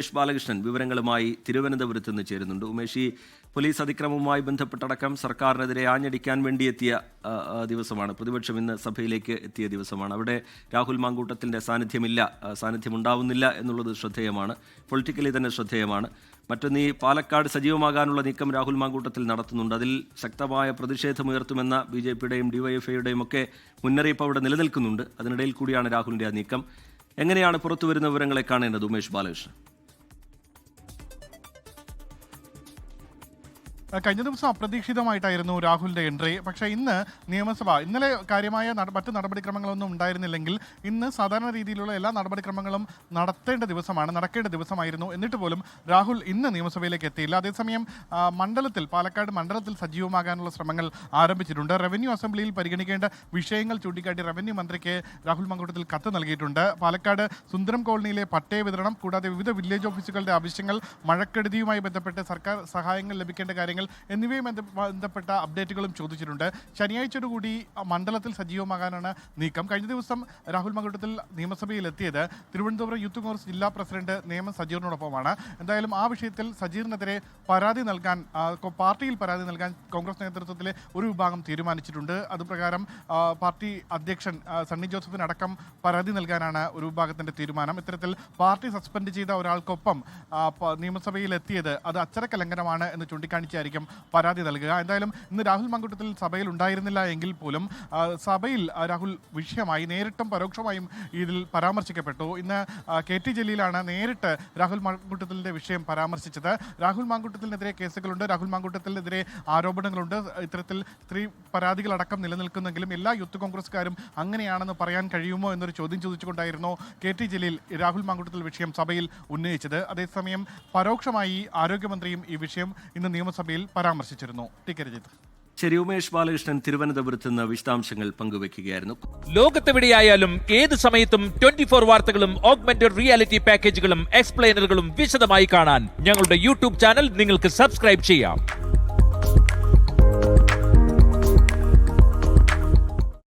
ഉമേഷ് ബാലകൃഷ്ണൻ വിവരങ്ങളുമായി തിരുവനന്തപുരത്ത് നിന്ന് ചേരുന്നുണ്ട്. ഉമേഷ്, ഈ പോലീസ് അതിക്രമവുമായി ബന്ധപ്പെട്ടടക്കം സർക്കാരിനെതിരെ ആഞ്ഞടിക്കാൻ വേണ്ടി എത്തിയ ദിവസമാണ്. പ്രതിപക്ഷം ഇന്ന് സഭയിലേക്ക് എത്തിയ ദിവസമാണ്. അവിടെ രാഹുൽ മാങ്കൂട്ടത്തിൻ്റെ സാന്നിധ്യമുണ്ടാവുന്നില്ല എന്നുള്ളത് ശ്രദ്ധേയമാണ്, പൊളിറ്റിക്കലി തന്നെ ശ്രദ്ധേയമാണ്. മറ്റൊന്ന്, ഈ പാലക്കാട് സജീവമാകാനുള്ള നീക്കം രാഹുൽ മാങ്കൂട്ടത്തിൽ നടത്തുന്നുണ്ട്. അതിൽ ശക്തമായ പ്രതിഷേധമുയർത്തുമെന്ന BJPയുടെയും DYFIയുടെയും ഒക്കെ മുന്നറിയിപ്പ് അവിടെ നിലനിൽക്കുന്നുണ്ട്. അതിനിടയിൽ കൂടിയാണ് രാഹുലിൻ്റെ ആ നീക്കം. എങ്ങനെയാണ് പുറത്തുവരുന്ന വിവരങ്ങളെ കാണേണ്ടത് ഉമേഷ് ബാലകൃഷ്ണൻ? കഴിഞ്ഞ ദിവസം അപ്രതീക്ഷിതമായിട്ടായിരുന്നു രാഹുലിന്റെ എൻട്രി. പക്ഷേ ഇന്ന് നിയമസഭ ഇന്നലെ കാര്യമായ മറ്റ് നടപടിക്രമങ്ങളൊന്നും ഉണ്ടായിരുന്നില്ലെങ്കിൽ ഇന്ന് സാധാരണ രീതിയിലുള്ള എല്ലാ നടപടിക്രമങ്ങളും നടക്കേണ്ട ദിവസമായിരുന്നു. എന്നിട്ട് പോലും രാഹുൽ ഇന്ന് നിയമസഭയിലേക്ക് എത്തിയില്ല. അതേസമയം പാലക്കാട് മണ്ഡലത്തിൽ സജീവമാകാനുള്ള ശ്രമങ്ങൾ ആരംഭിച്ചിട്ടുണ്ട്. റവന്യൂ അസംബ്ലിയിൽ പരിഗണിക്കേണ്ട വിഷയങ്ങൾ ചൂണ്ടിക്കാട്ടി റവന്യൂ മന്ത്രിക്ക് രാഹുൽ മാങ്കൂട്ടത്തിൽ കത്ത് നൽകിയിട്ടുണ്ട്. പാലക്കാട് സുന്ദരം കോളനിയിലെ പട്ടയ വിതരണം, കൂടാതെ വിവിധ വില്ലേജ് ഓഫീസുകളുടെ ആവശ്യങ്ങൾ, മഴക്കെടുതിയുമായി ബന്ധപ്പെട്ട് സർക്കാർ സഹായങ്ങൾ ലഭിക്കേണ്ട കാര്യങ്ങൾ എന്നിവയുമായി ബന്ധപ്പെട്ട അപ്ഡേറ്റുകളും ചോദിച്ചിട്ടുണ്ട്. ശനിയാഴ്ചയോടുകൂടി മണ്ഡലത്തിൽ സജീവമാകാനാണ് നീക്കം. കഴിഞ്ഞ ദിവസം രാഹുൽ മാങ്കൂട്ടത്തിൽ നിയമസഭയിൽ എത്തിയത് തിരുവനന്തപുരം യൂത്ത് കോൺഗ്രസ് ജില്ലാ പ്രസിഡന്റ് നേമം സജീറിനോടൊപ്പമാണ്. എന്തായാലും ആ വിഷയത്തിൽ സജീറിനെതിരെ പാർട്ടിയിൽ പരാതി നൽകാൻ കോൺഗ്രസ് നേതൃത്വത്തിലെ ഒരു വിഭാഗം തീരുമാനിച്ചിട്ടുണ്ട്. അതുപ്രകാരം പാർട്ടി അധ്യക്ഷൻ സണ്ണി ജോസഫിനടക്കം പരാതി നൽകാനാണ് ഒരു വിഭാഗത്തിന്റെ തീരുമാനം. ഇത്തരത്തിൽ പാർട്ടി സസ്പെൻഡ് ചെയ്ത ഒരാൾക്കൊപ്പം നിയമസഭയിൽ എത്തിയത് അത് അച്ചടക്ക ലംഘനമാണ് എന്ന് ചൂണ്ടിക്കാണിച്ചായിരിക്കും പരാതി നൽകുക. എന്തായാലും ഇന്ന് രാഹുൽ മാങ്കൂട്ടത്തിൽ സഭയിൽ ഉണ്ടായിരുന്നില്ല എങ്കിൽ പോലും സഭയിൽ രാഹുൽ വിഷയമായി നേരിട്ടും പരോക്ഷമായും ഇതിൽ പരാമർശിക്കപ്പെട്ടു. ഇന്ന് KT ജലീലാണ് നേരിട്ട് രാഹുൽ മാങ്കൂട്ടത്തിൻ്റെ വിഷയം പരാമർശിച്ചത്. രാഹുൽ മാങ്കൂട്ടത്തിനെതിരെ കേസുകളുണ്ട്, രാഹുൽ മാങ്കൂട്ടത്തിനെതിരെ ആരോപണങ്ങളുണ്ട്. ഇത്തരത്തിൽ സ്ത്രീ പരാതികളടക്കം നിലനിൽക്കുന്നെങ്കിലും എല്ലാ യൂത്ത് കോൺഗ്രസ്സുകാരും അങ്ങനെയാണെന്ന് പറയാൻ കഴിയുമോ എന്നൊരു ചോദ്യം ചോദിച്ചുകൊണ്ടായിരുന്നു KT ജലീൽ രാഹുൽ മാങ്കൂട്ടത്തിൽ വിഷയം സഭയിൽ ഉന്നയിച്ചത്. അതേസമയം പരോക്ഷമായി ആരോഗ്യമന്ത്രിയും ഈ വിഷയം ഇന്ന് നിയമസഭയിൽ പരാമർശിച്ചിരുന്നു. T K Rajith. ശരി, ഉമേഷ് ബാലകൃഷ്ണൻ തിരുവനന്തപുരത്ത് നിന്ന് വിശദാംശങ്ങൾ പങ്കുവയ്ക്കുകയായിരുന്നു. ലോകത്തെവിടെയായാലും ഏത് സമയത്തും 24 വാർത്തകളും ഓഗ്മെന്റഡ് റിയാലിറ്റി പാക്കേജുകളും എക്സ്പ്ലെയിനറുകളും വിശദമായി കാണാൻ ഞങ്ങളുടെ YouTube ചാനൽ നിങ്ങൾക്ക് സബ്സ്ക്രൈബ് ചെയ്യാം.